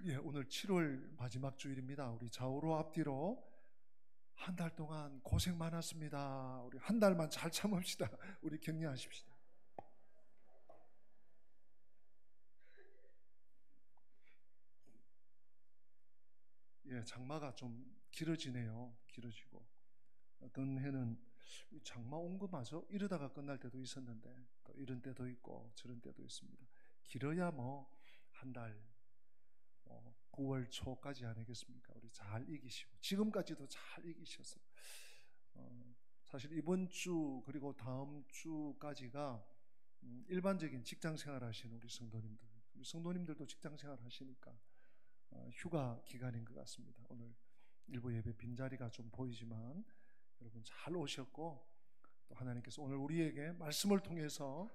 예, 오늘 7월 마지막 주일입니다. 우리 좌우로 앞뒤로 한 달 동안 고생 많았습니다. 우리 한 달만 잘 참읍시다. 우리 격려하십시다. 예, 장마가 좀 길어지네요. 길어지고 어떤 해는 장마 온 거 맞아? 이러다가 끝날 때도 있었는데 또 이런 때도 있고 저런 때도 있습니다. 길어야 뭐 한 달, 9월 초까지 아니겠습니까? 우리 잘 이기시고 지금까지도 잘 이기셔서 사실 이번 주 그리고 다음 주까지가 일반적인 직장 생활 하시는 우리 성도님들도 직장 생활 하시니까 휴가 기간인 것 같습니다. 오늘 일부 예배 빈자리가 좀 보이지만 여러분 잘 오셨고 또 하나님께서 오늘 우리에게 말씀을 통해서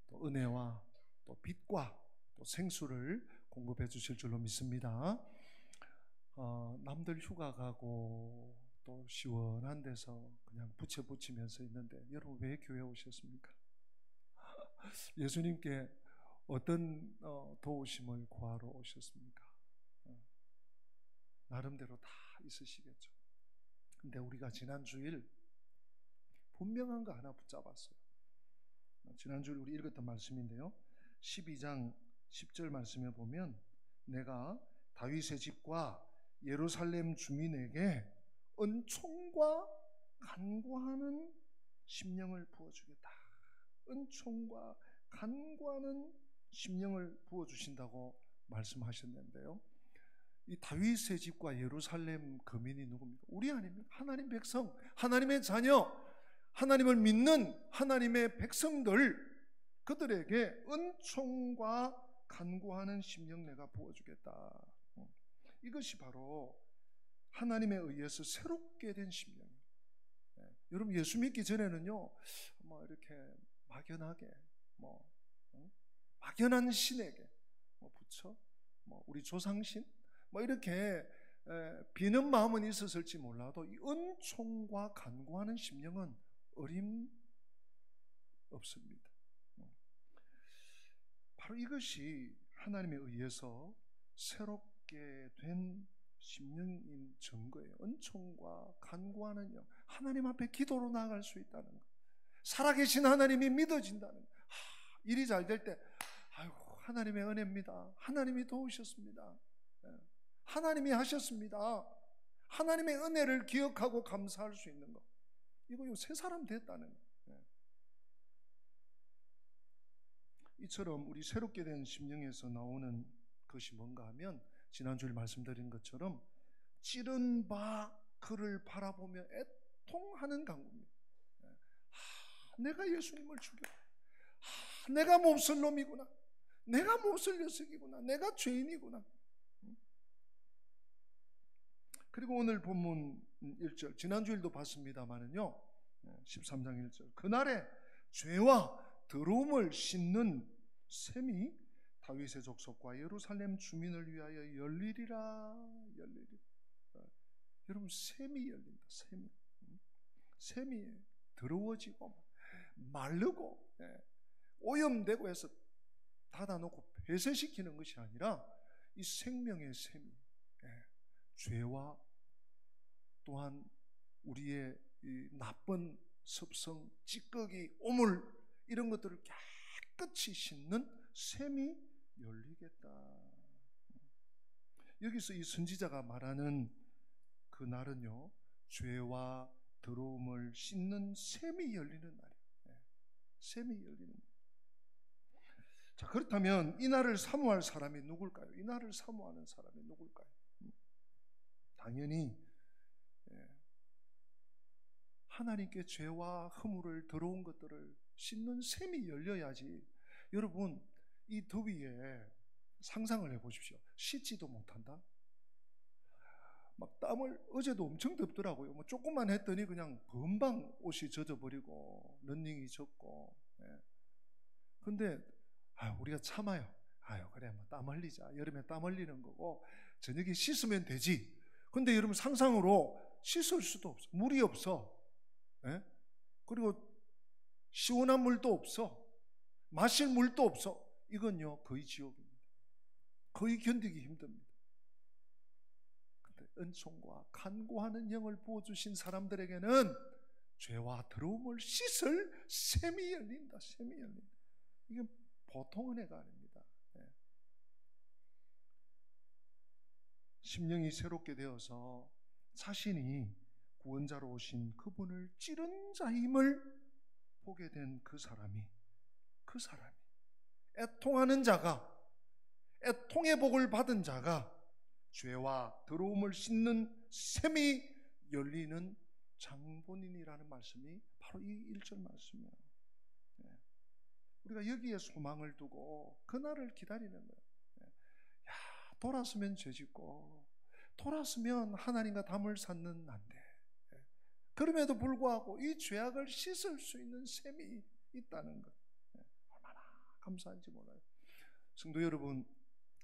또 은혜와 또 빛과 또 생수를 공급해 주실 줄로 믿습니다. 남들 휴가 가고 또 시원한 데서 그냥 붙이면서 있는데 여러분 왜 교회 오셨습니까? 예수님께 어떤 도우심을 구하러 오셨습니까? 나름대로 다 있으시겠죠. 근데 우리가 지난 주일 분명한 거 하나 붙잡았어요. 지난 주일 우리 읽었던 말씀인데요, 12장 10절 말씀에 보면 내가 다윗의 집과 예루살렘 주민에게 은총과 간구하는 심령을 부어주겠다. 은총과 간구하는 심령을 부어주신다고 말씀하셨는데요, 이 다윗의 집과 예루살렘 거민이 누굽니까? 우리 아닙니까? 하나님 백성, 하나님의 자녀, 하나님을 믿는 하나님의 백성들, 그들에게 은총과 간구하는 심령 내가 부어주겠다. 이것이 바로 하나님에 의해서 새롭게 된 심령이에요. 여러분 예수 믿기 전에는요, 이렇게 막연하게 막연한 신에게 부처, 우리 조상신 이렇게 비는 마음은 있었을지 몰라도 이 은총과 간구하는 심령은 어림없습니다. 바로 이것이 하나님에 의해서 새롭게 된 심령인 증거예요. 은총과 간구하는 영, 하나님 앞에 기도로 나아갈 수 있다는 것, 살아계신 하나님이 믿어진다는 것. 일이 잘 될 때 아이고 하나님의 은혜입니다, 하나님이 도우셨습니다, 하나님이 하셨습니다, 하나님의 은혜를 기억하고 감사할 수 있는 것, 이거 새 사람 됐다는 것. 이처럼 우리 새롭게 된 심령에서 나오는 것이 뭔가 하면 지난주에 말씀드린 것처럼 찌른 바 그를 바라보며 애통하는 간구입니다. 내가 예수님을 죽여, 내가 몹쓸 놈이구나, 내가 몹쓸 녀석이구나, 내가 죄인이구나. 그리고 오늘 본문 1절, 지난주일도 봤습니다마는요, 13장 1절, 그날에 죄와 더러움을 씻는 샘이 다윗의 족속과 예루살렘 주민을 위하여 열리리라. 여러분 샘이 열린다. 샘이 더러워지고 마르고 오염되고 해서 닫아놓고 폐쇄시키는 것이 아니라 이 생명의 샘이 죄와 또한 우리의 이 나쁜 습성, 찌꺼기, 오물 이런 것들을 깨끗이 씻는 샘이 열리겠다. 여기서 이 선지자가 말하는 그 날은요, 죄와 더러움을 씻는 샘이 열리는 날이에요. 샘이 열리는 날. 자, 그렇다면 이 날을 사모할 사람이 누굴까요? 이 날을 사모하는 사람이 누굴까요? 당연히 하나님께 죄와 허물을, 더러운 것들을 씻는 샘이 열려야지. 여러분 이 더위에 상상을 해보십시오. 씻지도 못한다? 막 땀을, 어제도 엄청 덥더라고요. 조금만 했더니 그냥 금방 옷이 젖어버리고 런닝이 젖고. 근데 우리가 참아요. 그래 땀 흘리자, 여름에 땀 흘리는 거고 저녁에 씻으면 되지. 근데 여러분 상상으로 씻을 수도 없어. 물이 없어. 그리고 시원한 물도 없어. 마실 물도 없어. 이건요 거의 지옥입니다. 거의 견디기 힘듭니다. 은총과 간구하는 영을 부어주신 사람들에게는 죄와 더러움을 씻을 샘이 열린다. 샘이 열린다. 이게 보통 은혜가 아닙니다. 심령이 새롭게 되어서 자신이 구원자로 오신 그분을 찌른 자임을 보게 된 그 사람이 애통하는 자가, 애통의 복을 받은 자가 죄와 더러움을 씻는 샘이 열리는 장본인이라는 말씀이 바로 이 1절 말씀이에요. 우리가 여기에 소망을 두고 그날을 기다리는 거예요. 돌았으면 죄짓고 돌았으면 하나님과 담을 쌓는 난데, 그럼에도 불구하고 이 죄악을 씻을 수 있는 셈이 있다는 것, 얼마나 감사한지 몰라요. 성도 여러분,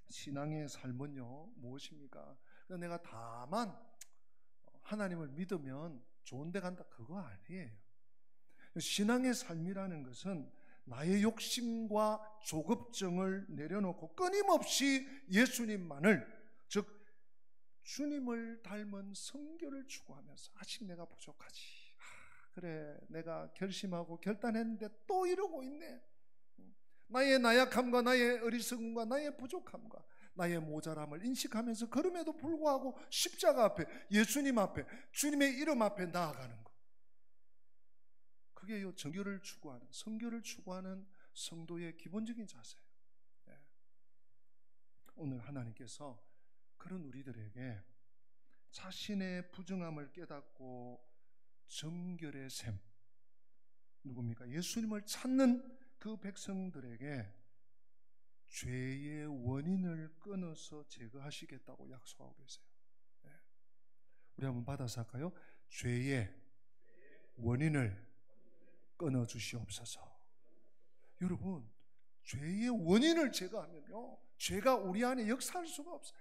신앙의 삶은요 무엇입니까? 내가 다만 하나님을 믿으면 좋은 데 간다, 그거 아니에요. 신앙의 삶이라는 것은 나의 욕심과 조급증을 내려놓고 끊임없이 예수님만을, 즉 주님을 닮은 성결을 추구하면서, 아직 내가 부족하지, 그래 내가 결심하고 결단했는데 또 이러고 있네, 나의 나약함과 나의 어리석음과 나의 부족함과 나의 모자람을 인식하면서 그럼에도 불구하고 십자가 앞에, 예수님 앞에, 주님의 이름 앞에 나아가는 것, 그게 정결을 추구하는, 성결을 추구하는 성도의 기본적인 자세예요. 오늘 하나님께서 그런 우리들에게 자신의 부정함을 깨닫고 정결의 샘, 누굽니까? 예수님을 찾는 그 백성들에게 죄의 원인을 끊어서 제거하시겠다고 약속하고 계세요. 우리 한번 받아서 할까요? 죄의 원인을 끊어 주시옵소서. 여러분, 죄의 원인을 제거하면요, 죄가 우리 안에 역사할 수가 없어요.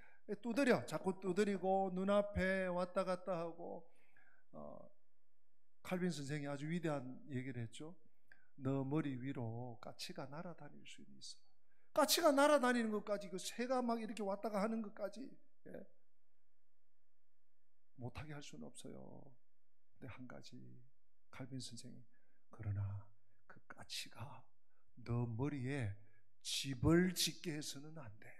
자꾸 두드리고 눈앞에 왔다 갔다 하고, 칼빈 선생이 아주 위대한 얘기를 했죠. 너 머리 위로 까치가 날아다닐 수 있어. 까치가 날아다니는 것까지, 그 새가 막 이렇게 왔다가 하는 것까지 못하게 할 수는 없어요. 근데 한 가지, 칼빈 선생이, 그러나 그 까치가 너 머리에 집을 짓게 해서는 안 돼.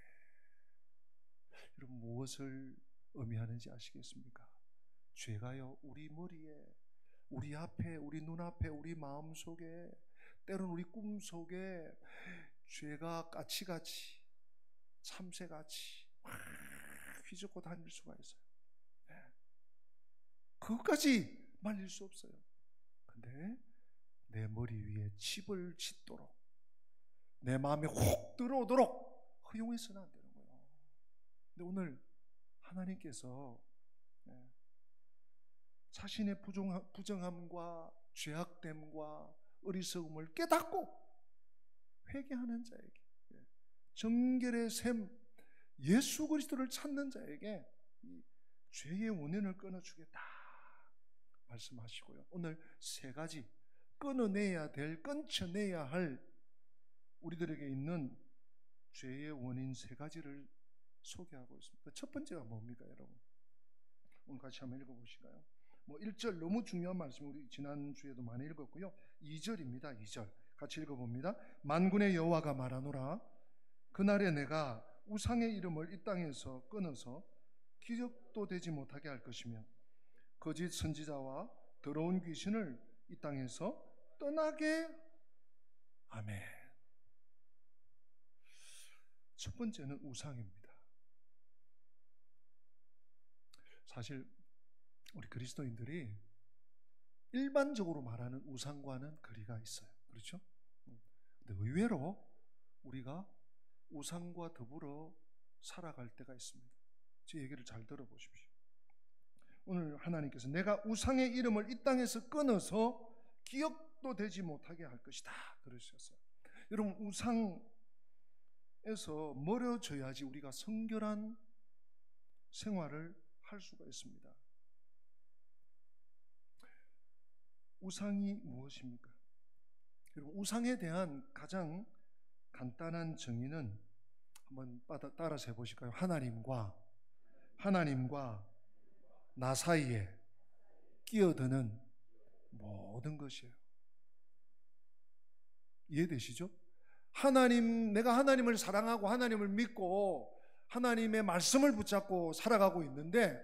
여러분, 무엇을 의미하는지 아시겠습니까? 죄가요, 우리 머리에, 우리 앞에, 우리 눈앞에, 우리 마음속에, 때로는 우리 꿈속에 죄가 까치같이, 참새같이 막 휘젓고 다닐 수가 있어요. 그것까지 말릴 수 없어요. 근데 내 머리 위에 집을 짓도록, 내 마음에 훅 들어오도록 허용해서는 안 되는 거예요. 근데 오늘 하나님께서 자신의 부정함과 죄악됨과 어리석음을 깨닫고 회개하는 자에게, 정결의 샘 예수 그리스도를 찾는 자에게 이 죄의 원인을 끊어주겠다 말씀하시고요. 오늘 세 가지 끊어내야 될, 끊쳐내야 할 우리들에게 있는 죄의 원인 세 가지를 소개하고 있습니다. 첫 번째가 뭡니까, 여러분? 오늘 같이 한번 읽어보실까요? 1절 너무 중요한 말씀, 우리 지난주에도 많이 읽었고요. 2절입니다. 2절 같이 읽어봅니다. 만군의 여호와가 말하노라, 그날에 내가 우상의 이름을 이 땅에서 끊어서 기적도 되지 못하게 할 것이며 거짓 선지자와 더러운 귀신을 이 땅에서 떠나게. 아멘. 첫 번째는 우상입니다. 사실 우리 그리스도인들이 일반적으로 말하는 우상과는 거리가 있어요. 그렇죠? 근데 의외로 우리가 우상과 더불어 살아갈 때가 있습니다. 제 얘기를 잘 들어보십시오. 오늘 하나님께서 내가 우상의 이름을 이 땅에서 끊어서 기억도 되지 못하게 할 것이다 그러셨어요. 여러분, 우상에서 멀어져야지 우리가 성결한 생활을 할 수가 있습니다. 우상이 무엇입니까? 여러분, 우상에 대한 가장 간단한 정의는 한번 따라서 해보실까요? 하나님과 나 사이에 끼어드는 모든 것이에요. 이해되시죠? 내가 하나님을 사랑하고 하나님을 믿고 하나님의 말씀을 붙잡고 살아가고 있는데,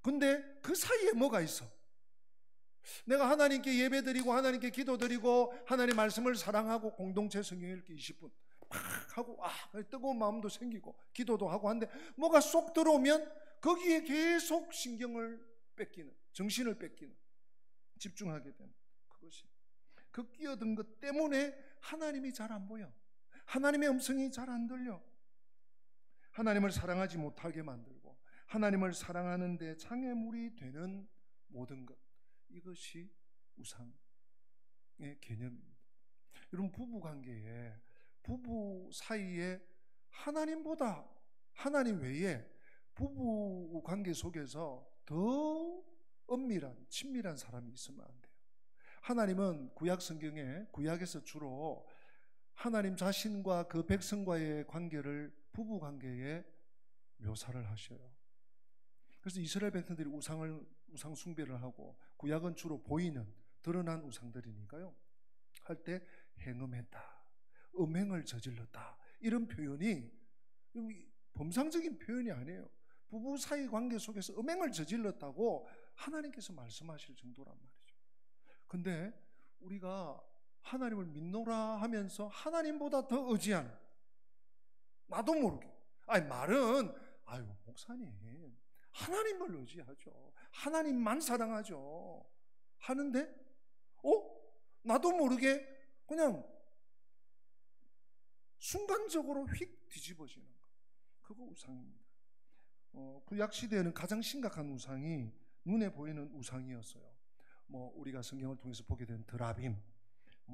근데 그 사이에 뭐가 있어? 내가 하나님께 예배드리고 하나님께 기도드리고 하나님 말씀을 사랑하고 공동체 성경 읽기 20분 막 하고 뜨거운 마음도 생기고 기도도 하고 하는데 뭐가 쏙 들어오면 거기에 계속 신경을 뺏기는, 정신을 뺏기는, 집중하게 되는 그것이, 그 끼어든 것 때문에 하나님이 잘 안 보여. 하나님의 음성이 잘 안 들려. 하나님을 사랑하지 못하게 만들고 하나님을 사랑하는 데 장애물이 되는 모든 것, 이것이 우상의 개념입니다. 여러분, 부부 사이에 하나님 외에 부부 관계 속에서 더 엄밀한, 친밀한 사람이 있으면 안 돼요. 하나님은 구약에서 주로 하나님 자신과 그 백성과의 관계를 부부 관계에 묘사를 하셔요. 그래서 이스라엘 백성들이 우상 숭배를 하고, 구약은 주로 보이는, 드러난 우상들이니까요, 할 때 행음했다, 음행을 저질렀다, 이런 표현이 범상적인 표현이 아니에요. 부부 사이 관계 속에서 음행을 저질렀다고 하나님께서 말씀하실 정도란 말이죠. 근데 우리가 하나님을 믿노라 하면서 하나님보다 더 의지하는, 나도 모르게, 말은 목사님 하나님을 의지하죠, 하나님만 사랑하죠 하는데 나도 모르게 그냥 순간적으로 휙 뒤집어지는 거, 그거 우상입니다. 구약 시대에는 가장 심각한 우상이 눈에 보이는 우상이었어요. 우리가 성경을 통해서 보게 된 드라빔,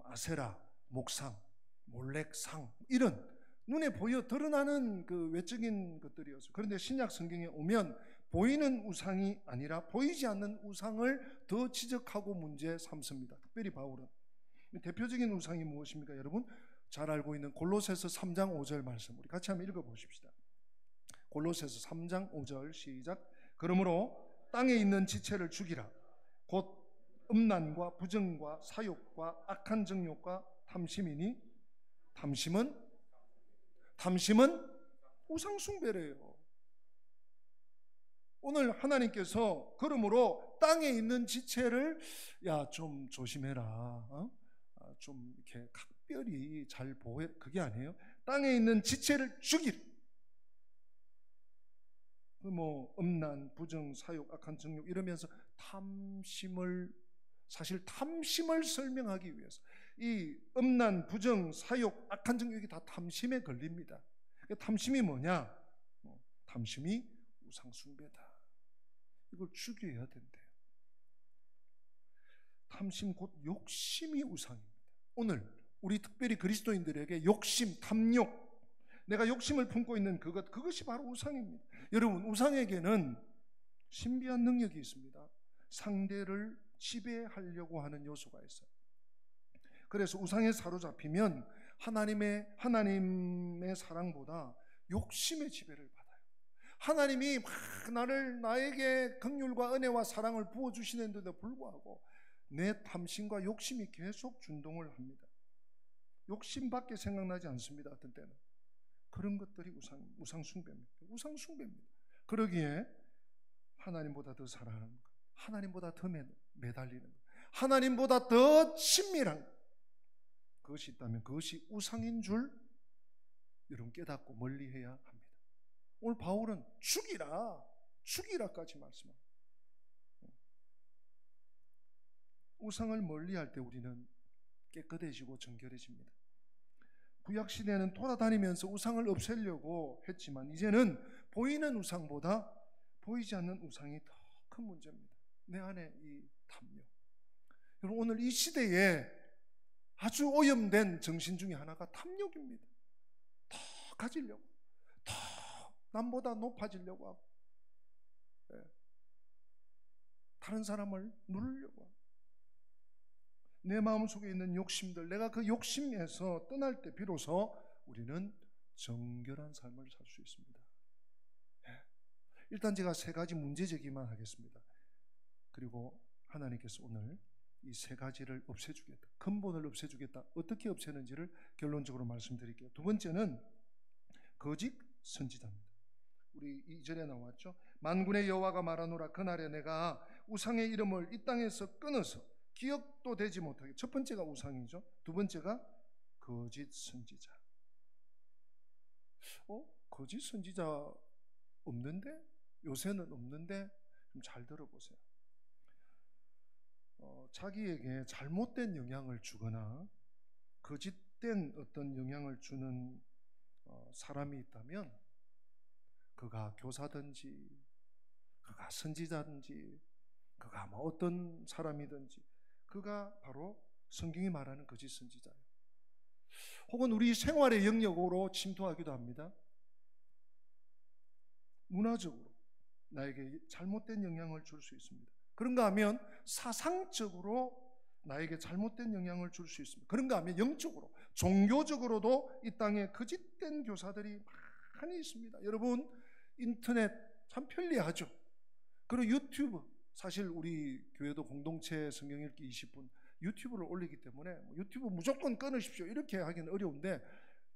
아세라, 목상, 몰렉상, 이런 눈에 보여 드러나는 그 외적인 것들이었어요. 그런데 신약 성경에 오면 보이는 우상이 아니라 보이지 않는 우상을 더 지적하고 문제 삼습니다. 특별히 바울은. 대표적인 우상이 무엇입니까? 여러분 잘 알고 있는 골로새서 3장 5절 말씀, 우리 같이 한번 읽어보십시다. 골로새서 3장 5절 시작. 그러므로 땅에 있는 지체를 죽이라. 곧 음란과 부정과 사욕과 악한 정욕과 탐심이니, 탐심은 우상 숭배래요. 오늘 하나님께서 그러므로 땅에 있는 지체를 좀 조심해라, 좀 이렇게 각별히 잘 보호해, 그게 아니에요. 땅에 있는 지체를 죽이라. 음란, 부정, 사욕, 악한 정욕 이러면서 사실 탐심을 설명하기 위해서, 이 음란, 부정, 사욕, 악한 정욕이 다 탐심에 걸립니다. 탐심이 뭐냐? 탐심이 우상 숭배다. 이걸 죽여야 된대요. 탐심 곧 욕심이 우상입니다. 오늘 우리 특별히 그리스도인들에게 욕심, 탐욕, 내가 욕심을 품고 있는 그것이 바로 우상입니다. 여러분, 우상에게는 신비한 능력이 있습니다. 상대를 지배하려고 하는 요소가 있어요. 그래서 우상에 사로잡히면 하나님의 사랑보다 욕심의 지배를 받아요. 하나님이 나에게 긍휼과 은혜와 사랑을 부어주시는데도 불구하고 내 탐심과 욕심이 계속 준동을 합니다. 욕심밖에 생각나지 않습니다. 어떤 때는 그런 것들이 우상 숭배입니다. 우상 숭배입니다. 그러기에 하나님보다 더 사랑하는 것, 하나님보다 더 매달리는 것, 하나님보다 더 친밀한 그것이 있다면 그것이 우상인 줄 여러분 깨닫고 멀리해야 합니다. 오늘 바울은 죽이라까지 말씀합니다. 우상을 멀리할 때 우리는 깨끗해지고 정결해집니다. 구약시대에는 돌아다니면서 우상을 없애려고 했지만 이제는 보이는 우상보다 보이지 않는 우상이 더 큰 문제입니다. 내 안에 이 탐욕. 여러분, 오늘 이 시대에 아주 오염된 정신 중에 하나가 탐욕입니다. 더 가지려고, 더 남보다 높아지려고 하고, 다른 사람을 누르려고 하고, 내 마음속에 있는 욕심들, 내가 그 욕심에서 떠날 때 비로소 우리는 정결한 삶을 살 수 있습니다. 일단 제가 세 가지 문제 제기만 하겠습니다. 그리고 하나님께서 오늘 이 세 가지를 없애주겠다, 근본을 없애주겠다, 어떻게 없애는지를 결론적으로 말씀드릴게요. 두 번째는 거짓 선지자입니다. 우리 이전에 나왔죠. 만군의 여호와가 말하노라, 그날에 내가 우상의 이름을 이 땅에서 끊어서 기억도 되지 못하게. 첫 번째가 우상이죠. 두 번째가 거짓 선지자. 거짓 선지자 없는데? 요새는 없는데? 좀 잘 들어보세요. 자기에게 잘못된 영향을 주거나 거짓된 어떤 영향을 주는 사람이 있다면, 그가 교사든지 그가 선지자든지 그가 뭐 어떤 사람이든지, 그가 바로 성경이 말하는 거짓 선지자예요. 혹은 우리 생활의 영역으로 침투하기도 합니다. 문화적으로 나에게 잘못된 영향을 줄 수 있습니다. 그런가 하면 사상적으로 나에게 잘못된 영향을 줄 수 있습니다. 그런가 하면 영적으로, 종교적으로도 이 땅에 거짓된 교사들이 많이 있습니다. 여러분, 인터넷 참 편리하죠. 그리고 유튜브, 사실 우리 교회도 공동체 성경 읽기 20분 유튜브를 올리기 때문에 유튜브 무조건 끊으십시오 이렇게 하기는 어려운데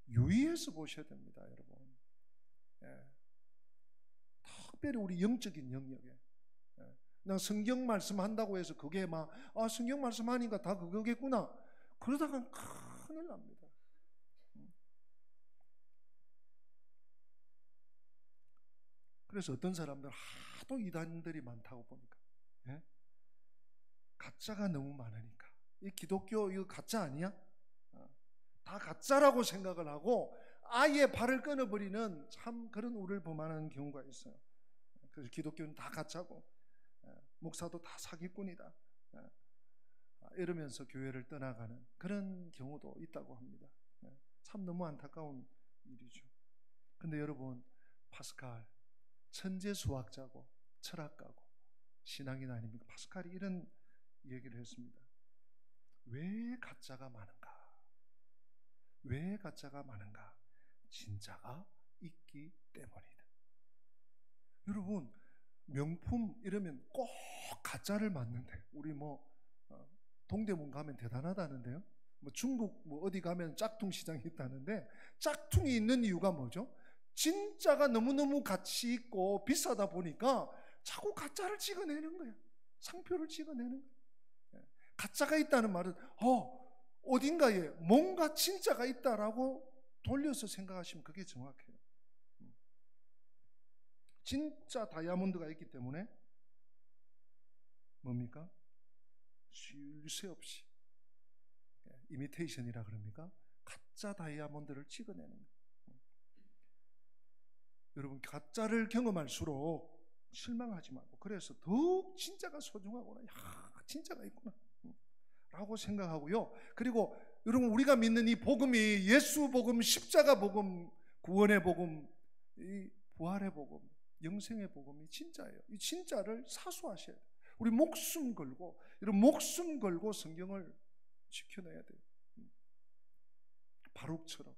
유의해서 보셔야 됩니다, 여러분. 특별히 우리 영적인 영역에 그냥 성경 말씀 한다고 해서 그게 막 성경 말씀 하니까 다 그거겠구나, 그러다가 큰일 납니다. 그래서 어떤 사람들 하도 이단들이 많다고 보니까, 가짜가 너무 많으니까, 이 기독교 이거 가짜 아니야? 다 가짜라고 생각을 하고 아예 발을 끊어버리는 참 그런 우를 범하는 경우가 있어요. 그래서 기독교는 다 가짜고 목사도 다 사기꾼이다 이러면서 교회를 떠나가는 그런 경우도 있다고 합니다. 참 너무 안타까운 일이죠. 근데 여러분, 파스칼 천재 수학자고 철학가고 신앙인 아닙니까? 파스칼이 이런 얘기를 했습니다. 왜 가짜가 많은가? 왜 가짜가 많은가? 진짜가 있기 때문이다. 여러분, 명품 이러면 꼭 가짜를 맞는데, 우리 동대문 가면 대단하다는데요. 중국 어디 가면 짝퉁 시장이 있다는데, 짝퉁이 있는 이유가 뭐죠? 진짜가 너무너무 가치 있고 비싸다 보니까 자꾸 가짜를 찍어내는 거야. 상표를 찍어내는 거야. 가짜가 있다는 말은 어딘가에 뭔가 진짜가 있다라고 돌려서 생각하시면 그게 정확해요. 진짜 다이아몬드가 있기 때문에 뭡니까? 쉴 새 없이 이미테이션이라 그럽니까? 가짜 다이아몬드를 찍어내는 거예요. 여러분, 가짜를 경험할수록 실망하지 말고, 그래서 더욱 진짜가 소중하구나, 진짜가 있구나 라고 생각하고요. 그리고 여러분, 우리가 믿는 이 복음이 예수 복음, 십자가 복음, 구원의 복음, 이 부활의 복음, 영생의 복음이 진짜예요. 이 진짜를 사수하셔야 돼요. 우리 목숨 걸고, 이런 목숨 걸고 성경을 지켜내야 돼요. 바룩처럼,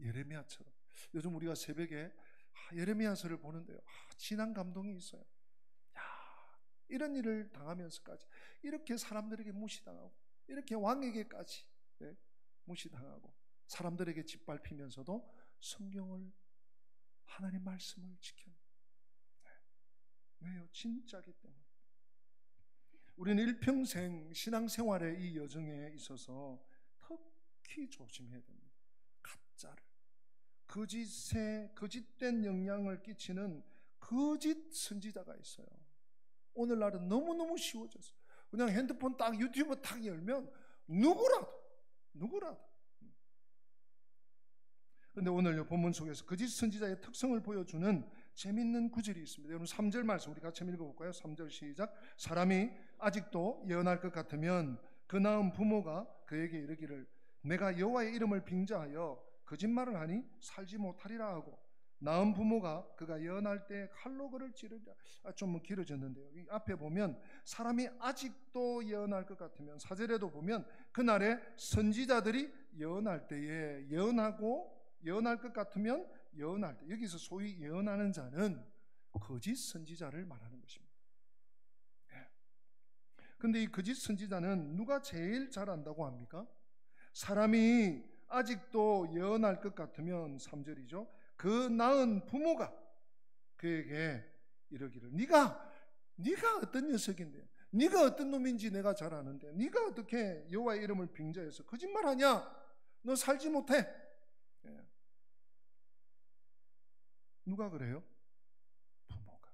예레미야처럼. 요즘 우리가 새벽에 예레미야서를 보는데요, 진한 감동이 있어요. 이런 일을 당하면서까지 이렇게 사람들에게 무시당하고, 이렇게 왕에게까지 무시당하고, 사람들에게 짓밟히면서도 성경을, 하나님 말씀을 지켜요. 왜요? 진짜기 때문에. 우리는 일평생 신앙생활의 이 여정에 있어서 특히 조심해야 됩니다. 가짜를, 거짓된 영향을 끼치는 거짓 선지자가 있어요. 오늘날은 너무너무 쉬워졌어요. 그냥 핸드폰 딱 유튜브 딱 열면 누구라도. 그런데 오늘 본문 속에서 거짓 선지자의 특성을 보여주는 재밌는 구절이 있습니다. 여러분, 3절 말씀 우리 같이 읽어볼까요? 3절 시작. 사람이 아직도 예언할 것 같으면 그 낳은 부모가 그에게 이르기를 내가 여호와의 이름을 빙자하여 거짓말을 하니 살지 못하리라 하고, 낳은 부모가 그가 예언할 때 칼로 그를 찌르리라. 좀 길어졌는데요. 이 앞에 보면 사람이 아직도 예언할 것 같으면, 4절에도 보면 그날에 선지자들이 예언할 때에 예언할 것 같으면 예언할 때, 여기서 소위 예언하는 자는 거짓 선지자를 말하는 것입니다. 그런데 이 거짓 선지자는 누가 제일 잘 안다고 합니까? 사람이 아직도 예언할 것 같으면 3절이죠. 그 낳은 부모가 그에게 이러기를 네가 어떤 녀석인데, 네가 어떤 놈인지 내가 잘 아는데 네가 어떻게 여호와의 이름을 빙자해서 거짓말하냐? 너 살지 못해. 누가 그래요? 부모가.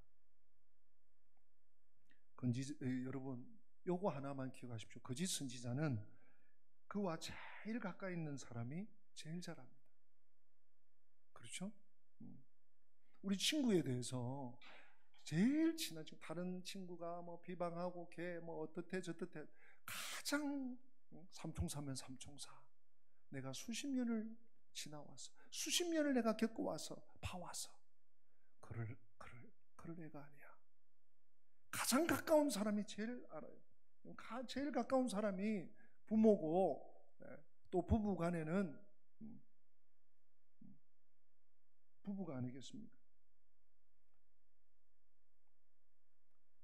여러분 요거 하나만 기억하십시오. 거짓 선지자는 그와 제일 가까이 있는 사람이 제일 잘합니다. 그렇죠? 우리 친구에 대해서 제일 친한 친구, 다른 친구가 뭐 비방하고 걔 뭐 어떻대 저떻대, 가장 삼총사면 삼총사, 내가 수십 년을 지나와서 수십 년을 내가 겪어와서 봐와서 그럴 애가 아니야. 가장 가까운 사람이 제일 알아요. 제일 가까운 사람이 부모고, 또 부부 간에는 부부가 아니겠습니까?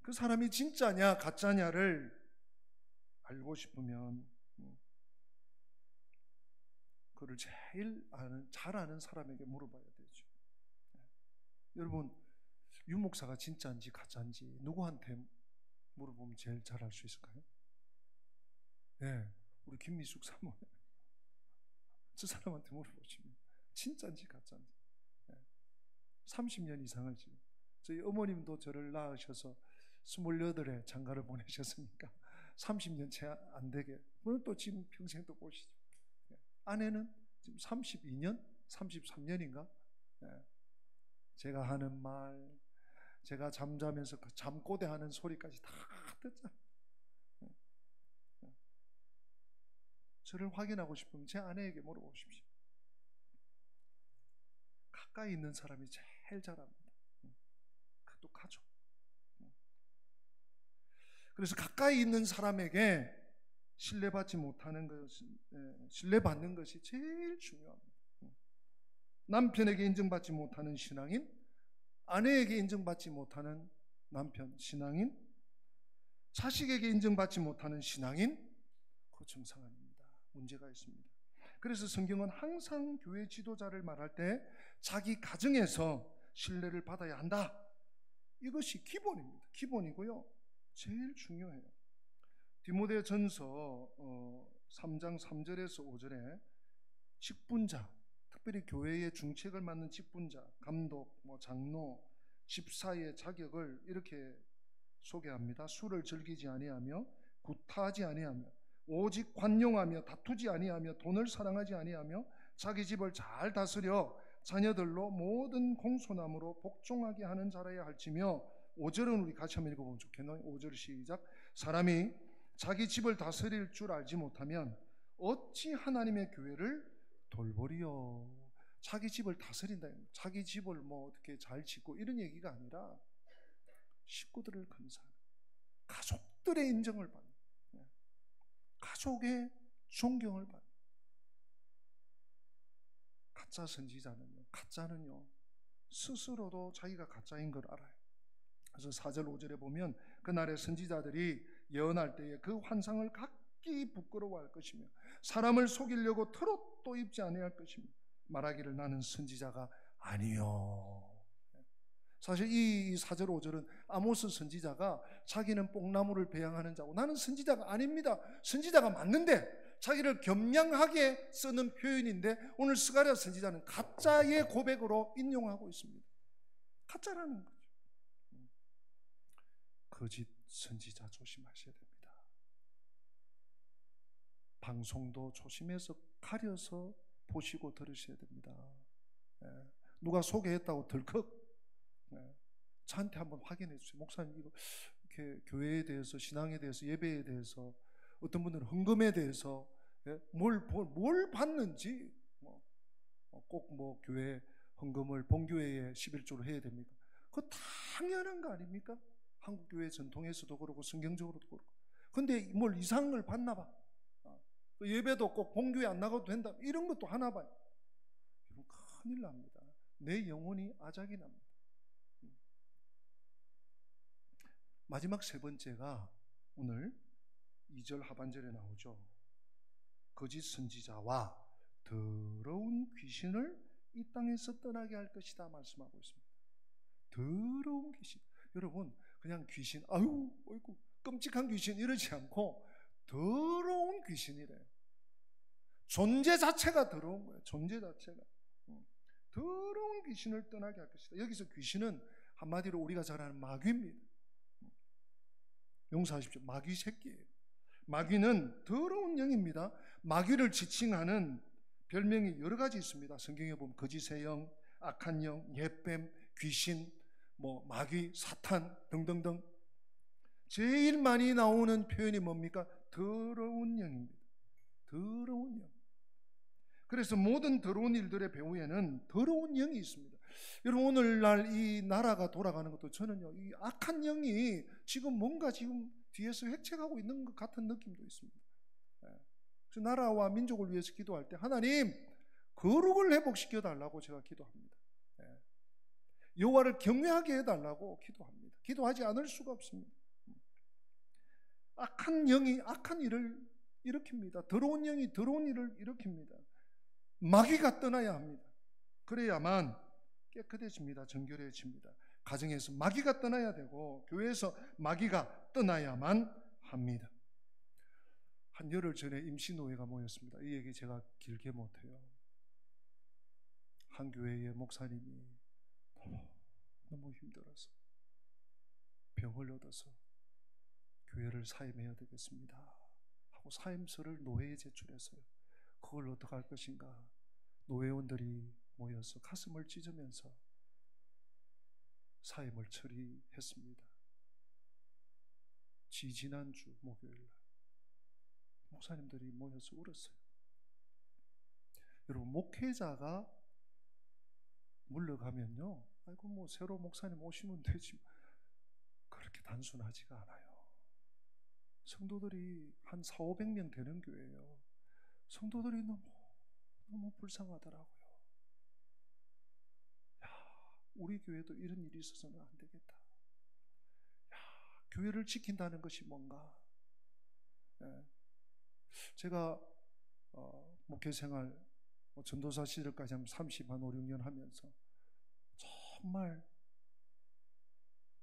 그 사람이 진짜냐 가짜냐를 알고 싶으면 그를 제일 잘 아는 사람에게 물어봐야 되죠. 여러분, 유 목사가 진짜인지 가짜인지 누구한테 물어보면 제일 잘 알 수 있을까요? 네, 우리 김미숙 사모님, 저 사람한테 물어보시면 진짜인지 가짜인지. 30년 이상을 지금, 저희 어머님도 저를 낳으셔서 28에 장가를 보내셨으니까 30년 채 안 되게, 물론 또 지금 평생 또 보시죠. 아내는 지금 32년, 33년인가? 제가 하는 말, 제가 잠자면서 잠꼬대 하는 소리까지 다 듣잖아요. 저를 확인하고 싶으면 제 아내에게 물어보십시오. 가까이 있는 사람이 제일 잘합니다. 그것도 가족. 그래서 가까이 있는 사람에게 신뢰받지 못하는 것은, 신뢰받는 것이 제일 중요합니다. 남편에게 인정받지 못하는 신앙인, 아내에게 인정받지 못하는 남편 신앙인, 자식에게 인정받지 못하는 신앙인, 그거 정상아닙니다. 문제가 있습니다. 그래서 성경은 항상 교회 지도자를 말할 때 자기 가정에서 신뢰를 받아야 한다. 이것이 기본입니다. 기본이고요, 제일 중요해요. 디모데전서 3장 3절에서 5절에 직분자, 특별히 교회의 중책을 맡는 직분자, 감독, 장로, 집사의 자격을 이렇게 소개합니다. 술을 즐기지 아니하며 구타하지 아니하며 오직 관용하며 다투지 아니하며 돈을 사랑하지 아니하며 자기 집을 잘 다스려 자녀들로 모든 공손함으로 복종하게 하는 자라야 할지며, 5절은 우리 같이 한번 읽어보면 좋겠네요. 5절 시작. 사람이 자기 집을 다스릴 줄 알지 못하면 어찌 하나님의 교회를 돌보리요. 자기 집을 다스린다. 자기 집을 어떻게 잘 짓고 이런 얘기가 아니라 식구들을 건사하는, 가족들의 인정을 받는, 가족의 존경을 받는. 가짜 선지자는요, 가짜는요 스스로도 자기가 가짜인 걸 알아요. 그래서 4절 5절에 보면 그날의 선지자들이 예언할 때에 그 환상을 각기 부끄러워할 것이며 사람을 속이려고 트롯도 입지 아니할 것이며 말하기를 나는 선지자가 아니요. 사실 이 4절 5절은 아모스 선지자가 자기는 뽕나무를 배양하는 자고 나는 선지자가 아닙니다, 선지자가 맞는데 자기를 겸양하게 쓰는 표현인데, 오늘 스가랴 선지자는 가짜의 고백으로 인용하고 있습니다. 가짜라는 거죠. 거짓 선지자 조심하셔야 됩니다. 방송도 조심해서 가려서 보시고 들으셔야 됩니다. 누가 소개했다고 덜컥 저한테 한번 확인해 주세요. 목사님, 이거 이렇게 교회에 대해서, 신앙에 대해서, 예배에 대해서, 어떤 분들은 헌금에 대해서 뭘 받는지, 꼭 교회 헌금을 본교회에 11조로 해야 됩니까? 그거 당연한 거 아닙니까? 한국 교회 전통에서도 그렇고 성경적으로도 그렇고. 근데 뭘 이상한 걸 받나 봐. 예배도 꼭 본교회 안 나가도 된다, 이런 것도 하나 봐요. 여러분, 큰일 납니다. 내 영혼이 아작이 납니다. 마지막 세 번째가 오늘 2절 하반절에 나오죠. 거짓 선지자와 더러운 귀신을 이 땅에서 떠나게 할 것이다 말씀하고 있습니다. 더러운 귀신. 여러분, 그냥 귀신, 아유, 어이구, 끔찍한 귀신 이러지 않고 더러운 귀신이래요. 존재 자체가 더러운 거예요. 존재 자체가. 더러운 귀신을 떠나게 할 것이다. 여기서 귀신은 한마디로 우리가 잘 아는 마귀입니다. 용서하십시오. 마귀 새끼예요. 마귀는 더러운 영입니다. 마귀를 지칭하는 별명이 여러 가지 있습니다. 성경에 보면 거짓의 영, 악한 영, 옛뱀, 귀신, 마귀, 사탄 등등등. 제일 많이 나오는 표현이 뭡니까? 더러운 영입니다. 더러운 영. 그래서 모든 더러운 일들의 배후에는 더러운 영이 있습니다. 여러분, 오늘날 이 나라가 돌아가는 것도 저는요, 이 악한 영이 지금 뭔가 지금 뒤에서 획책하고 있는 것 같은 느낌도 있습니다. 그래서 나라와 민족을 위해서 기도할 때 하나님 거룩을 회복시켜 달라고 제가 기도합니다. 여호와를 경외하게 해달라고 기도합니다. 기도하지 않을 수가 없습니다. 악한 영이 악한 일을 일으킵니다. 더러운 영이 더러운 일을 일으킵니다. 마귀가 떠나야 합니다. 그래야만 깨끗해집니다. 정결해집니다. 가정에서 마귀가 떠나야 되고 교회에서 마귀가 떠나야만 합니다. 한 열흘 전에 임시노회가 모였습니다. 이 얘기 제가 길게 못해요. 한 교회의 목사님이 너무 힘들어서 병을 얻어서 교회를 사임해야 되겠습니다 하고 사임서를 노회에 제출했어요. 그걸 어떻게 할 것인가. 노회원들이 모여서 가슴을 찢으면서 사임을 처리했습니다. 지지난주 목요일날 목사님들이 모여서 울었어요. 여러분, 목회자가 물러가면요, 아이고 새로 목사님 오시면 되지, 그렇게 단순하지가 않아요. 성도들이 한 400~500명 되는 교회예요. 성도들이 너무 불쌍하더라고요. 우리 교회도 이런 일이 있어서는 안 되겠다. 교회를 지킨다는 것이 뭔가. 제가 목회생활 전도사 시절까지 한 5~6년 하면서 정말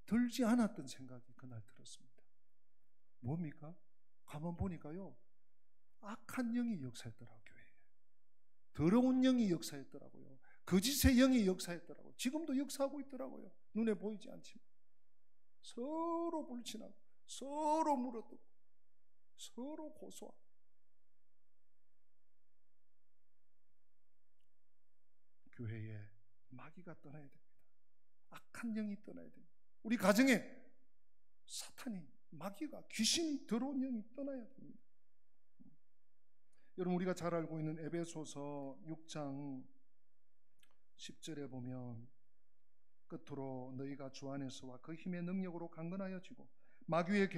들지 않았던 생각이 그날 들었습니다. 뭡니까? 가만 보니까요, 악한 영이 역사했더라고요. 교회에 더러운 영이 역사했더라고요. 거짓의 영이 역사했더라고요. 지금도 역사하고 있더라고요. 눈에 보이지 않지만 서로 불친하고 서로 물어뜯고 서로 고소하고. 교회에 마귀가 떠나야 됩니다. 악한 영이 떠나야 됩니다. 우리 가정에 사탄이, 마귀가, 귀신, 더러운 영이 떠나야 됩니다. 여러분, 우리가 잘 알고 있는 에베소서 6장 10절에 보면 끝으로 너희가 주 안에서와 그 힘의 능력으로 강건하여지고 마귀의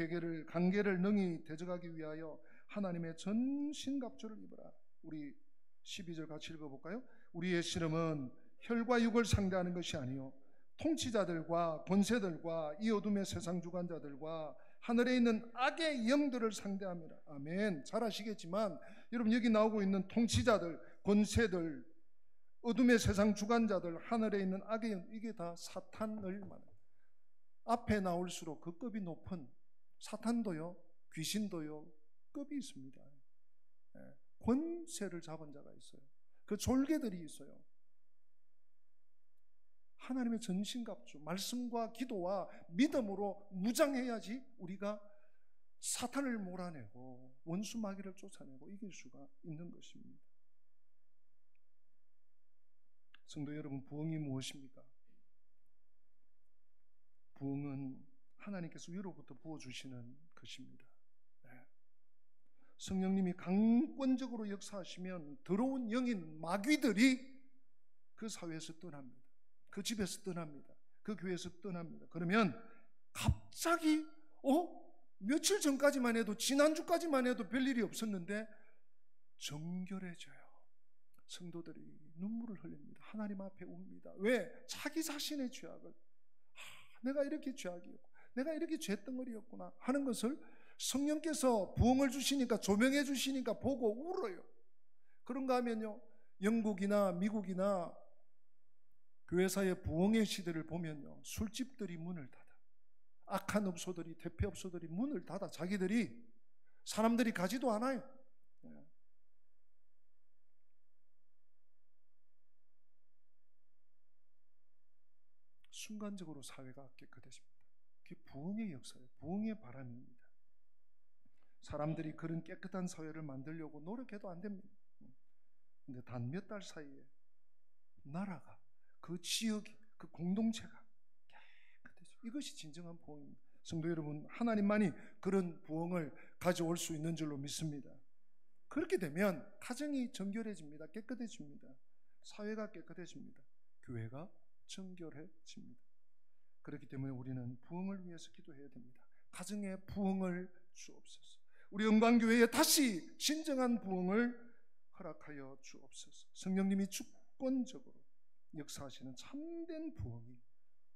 관계를 능히 대적하기 위하여 하나님의 전신갑주를 입으라. 우리 12절 같이 읽어볼까요? 우리의 씨름은 혈과 육을 상대하는 것이 아니요 통치자들과 권세들과 이 어둠의 세상 주관자들과 하늘에 있는 악의 영들을 상대합니다. 아멘. 잘 아시겠지만 여러분, 여기 나오고 있는 통치자들, 권세들, 어둠의 세상 주관자들, 하늘에 있는 악의 영, 이게 다 사탄을 말합니다. 앞에 나올수록 그 급이 높은 사탄도요, 귀신도요, 급이 있습니다. 권세를 잡은 자가 있어요. 그 졸개들이 있어요. 하나님의 전신갑주, 말씀과 기도와 믿음으로 무장해야지 우리가 사탄을 몰아내고 원수 마귀를 쫓아내고 이길 수가 있는 것입니다. 성도 여러분, 부흥이 무엇입니까? 부흥은 하나님께서 위로부터 부어주시는 것입니다. 성령님이 강권적으로 역사하시면 더러운 영인 마귀들이 그 사회에서 떠납니다. 그 집에서 떠납니다. 그 교회에서 떠납니다. 그러면 갑자기 며칠 전까지만 해도, 지난주까지만 해도 별일이 없었는데 정결해져요. 성도들이 눈물을 흘립니다. 하나님 앞에 웁니다. 왜? 자기 자신의 죄악을, 내가 이렇게 죄악이었고 내가 이렇게 죄덩어리였구나 하는 것을 성령께서 부흥을 주시니까, 조명해 주시니까 보고 울어요. 그런가 하면요, 영국이나 미국이나 교회사의 부흥의 시대를 보면요, 술집들이 문을 닫아, 악한 업소들이, 대표 업소들이 문을 닫아, 자기들이, 사람들이 가지도 않아요. 순간적으로 사회가 깨끗해집니다. 그게 부흥의 역사예요. 부흥의 바람입니다. 사람들이 그런 깨끗한 사회를 만들려고 노력해도 안 됩니다. 근데 단 몇 달 사이에 나라가, 그 지역이, 그 공동체가 깨끗해져. 이것이 진정한 부흥입니다. 성도 여러분, 하나님만이 그런 부흥을 가져올 수 있는 줄로 믿습니다. 그렇게 되면 가정이 정결해집니다. 깨끗해집니다. 사회가 깨끗해집니다. 교회가 정결해집니다. 그렇기 때문에 우리는 부흥을 위해서 기도해야 됩니다. 가정에 부흥을 주옵소서. 우리 영광교회에 다시 진정한 부흥을 허락하여 주옵소서. 성령님이 주권적으로 역사하시는 참된 부흥이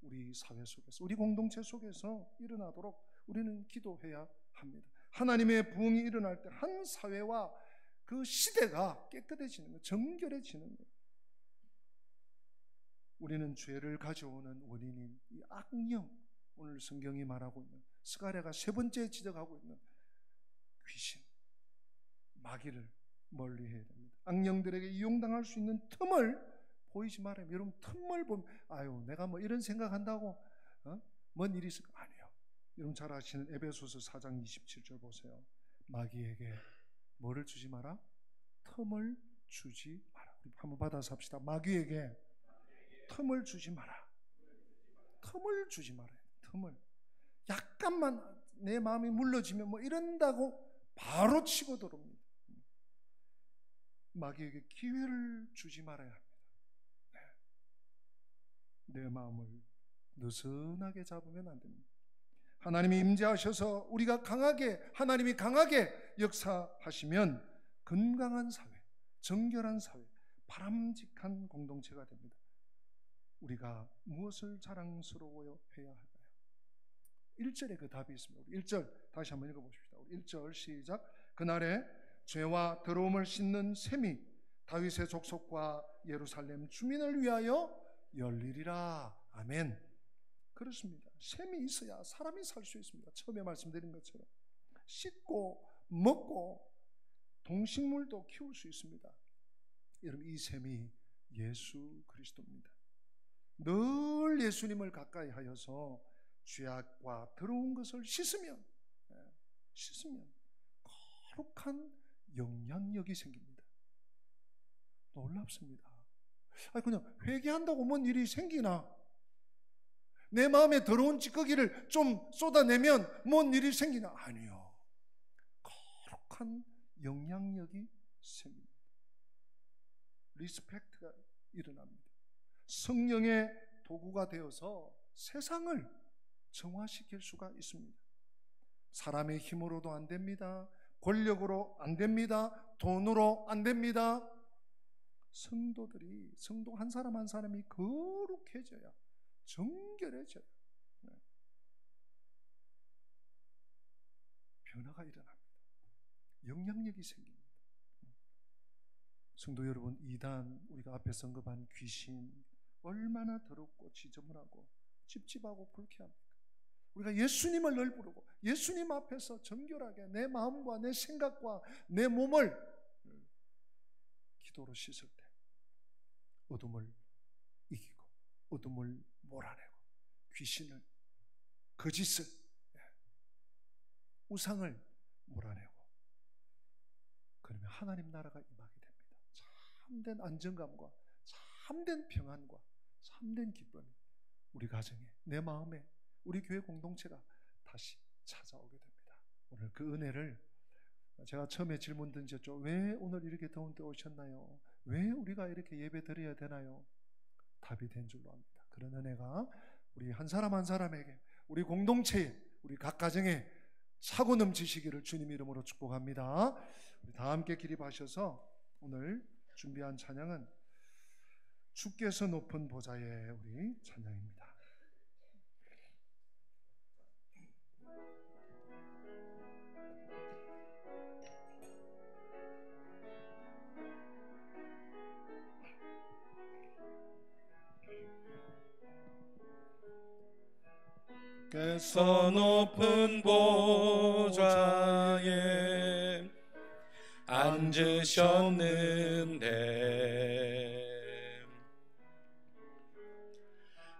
우리 사회 속에서, 우리 공동체 속에서 일어나도록 우리는 기도해야 합니다. 하나님의 부흥이 일어날 때 한 사회와 그 시대가 깨끗해지는 것, 정결해지는 것. 우리는 죄를 가져오는 원인인 이 악령, 오늘 성경이 말하고 있는, 스가랴가 세 번째 지적하고 있는 귀신, 마귀를 멀리해야 됩니다. 악령들에게 이용당할 수 있는 틈을 보이지 말아요. 여러분, 틈을 보면 아유, 내가 뭐 이런 생각한다고 뭔 일이 있을까? 아니요. 여러분 잘 아시는 에베소서 4장 27절 보세요. 마귀에게 뭐를 주지 마라? 틈을 주지 마라. 우리 한번 받아서 합시다. 마귀에게 틈을 주지 마라. 틈을 주지 말아요. 틈을. 약간만 내 마음이 물러지면 뭐 이런다고 바로 치고 들어옵니다. 마귀에게 기회를 주지 말아야 합니다. 내 마음을 느슨하게 잡으면 안 됩니다. 하나님이 임재하셔서 우리가 강하게, 하나님이 강하게 역사하시면 건강한 사회, 정결한 사회, 바람직한 공동체가 됩니다. 우리가 무엇을 자랑스러워해야 할까요? 1절에 그 답이 있습니다. 1절 다시 한번 읽어보십시다. 1절 시작. 그날에 죄와 더러움을 씻는 샘이 다윗의 족속과 예루살렘 주민을 위하여 열리리라. 아멘. 그렇습니다. 샘이 있어야 사람이 살 수 있습니다. 처음에 말씀드린 것처럼 씻고 먹고 동식물도 키울 수 있습니다. 여러분, 이 샘이 예수 그리스도입니다. 늘 예수님을 가까이 하여서 죄악과 더러운 것을 씻으면 거룩한 영향력이 생깁니다. 놀랍습니다. 아니, 그냥 회개한다고 뭔 일이 생기나? 내 마음에 더러운 찌꺼기를 좀 쏟아내면 뭔 일이 생기나? 아니요. 거룩한 영향력이 생깁니다. 리스펙트가 일어납니다. 성령의 도구가 되어서 세상을 정화시킬 수가 있습니다. 사람의 힘으로도 안 됩니다. 권력으로 안 됩니다. 돈으로 안 됩니다. 성도 한 사람 한 사람이 거룩해져야, 정결해져야 변화가 일어납니다. 영향력이 생깁니다. 성도 여러분, 이단, 우리가 앞에 언급한 귀신, 얼마나 더럽고 지저분하고 찝찝하고 불쾌합니까? 우리가 예수님을 늘 부르고 예수님 앞에서 정결하게 내 마음과 내 생각과 내 몸을 기도로 씻을 때 어둠을 이기고 어둠을 몰아내고 귀신을, 거짓을, 우상을 몰아내고, 그러면 하나님 나라가 임하게 됩니다. 참된 안정감과 참된 평안과 참된 기쁨이 우리 가정에, 내 마음에, 우리 교회 공동체가 다시 찾아오게 됩니다. 오늘 그 은혜를, 제가 처음에 질문 던졌죠. 왜 오늘 이렇게 더운 때 오셨나요? 왜 우리가 이렇게 예배 드려야 되나요? 답이 된 줄로 압니다. 그런 은혜가 우리 한 사람 한 사람에게, 우리 공동체에, 우리 각 가정에 차고 넘치시기를 주님 이름으로 축복합니다. 우리 다 함께 기립하셔서 오늘 준비한 찬양은 주께서 높은 보좌의 우리 찬양입니다. 께서 높은 보좌에 앉으셨는데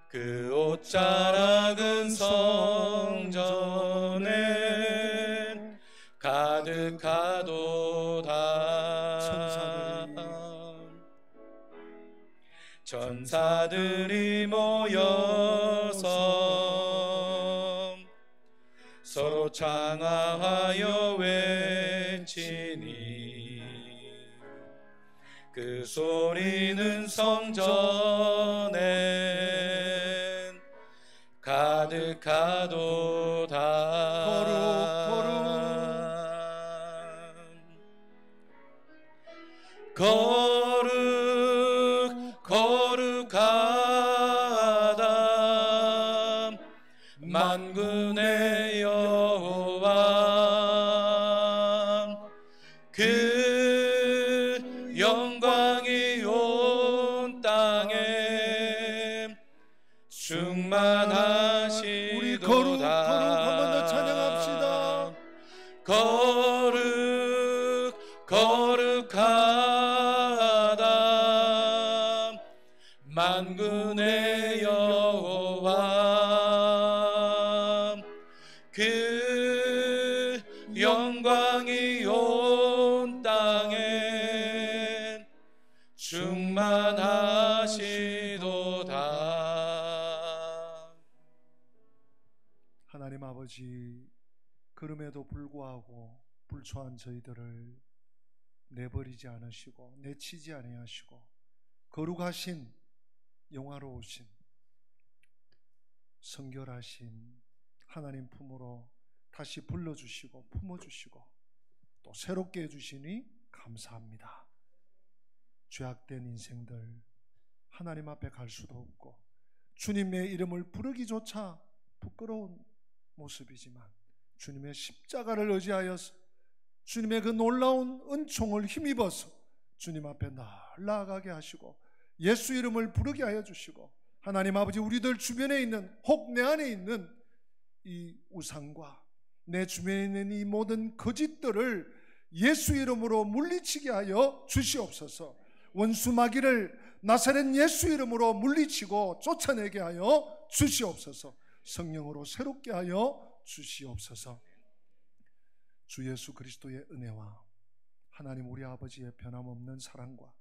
그 옷자락은 성전에 가득하도다. 천사들이 모여서 서로 장하하여 외치니 그 소리는 성전에 가득하도다. 거룩 거룩하다 만군의 여호와 그 영광이 온 땅에 충만하시도다. 우리 거룩 한 번 더 찬양합시다. 거룩 거룩하다 만군의 여호와 그 영광이 온 땅에 충만하시도다. 하나님 아버지, 그럼에도 불구하고 불초한 저희들을 내버리지 않으시고 내치지 아니하시고 거룩하신 영화로우신 성결하신 하나님 품으로 다시 불러주시고 품어주시고 또 새롭게 해주시니 감사합니다. 죄악된 인생들 하나님 앞에 갈 수도 없고 주님의 이름을 부르기조차 부끄러운 모습이지만 주님의 십자가를 의지하여서 주님의 그 놀라운 은총을 힘입어서 주님 앞에 늘 나아가게 하시고 예수 이름을 부르게 하여 주시고 하나님 아버지, 우리들 주변에 있는 혹 내 안에 있는 이 우상과 내 주변에 있는 이 모든 거짓들을 예수 이름으로 물리치게 하여 주시옵소서. 원수 마귀를 나사렛 예수 이름으로 물리치고 쫓아내게 하여 주시옵소서. 성령으로 새롭게 하여 주시옵소서. 주 예수 그리스도의 은혜와 하나님 우리 아버지의 변함없는 사랑과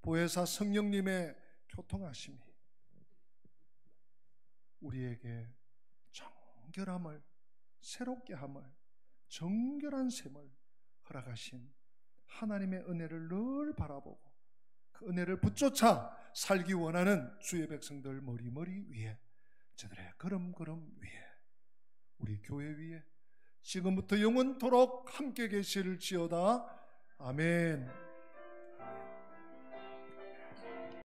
보혜사 성령님의 교통하심이 우리에게 정결함을, 새롭게 함을, 정결한 셈을 허락하신 하나님의 은혜를 늘 바라보고 그 은혜를 붙쫓아 살기 원하는 주의 백성들 머리머리 위에, 저들의 걸음걸음 위에, 우리 교회 위에 지금부터 영원토록 함께 계실지어다. 아멘.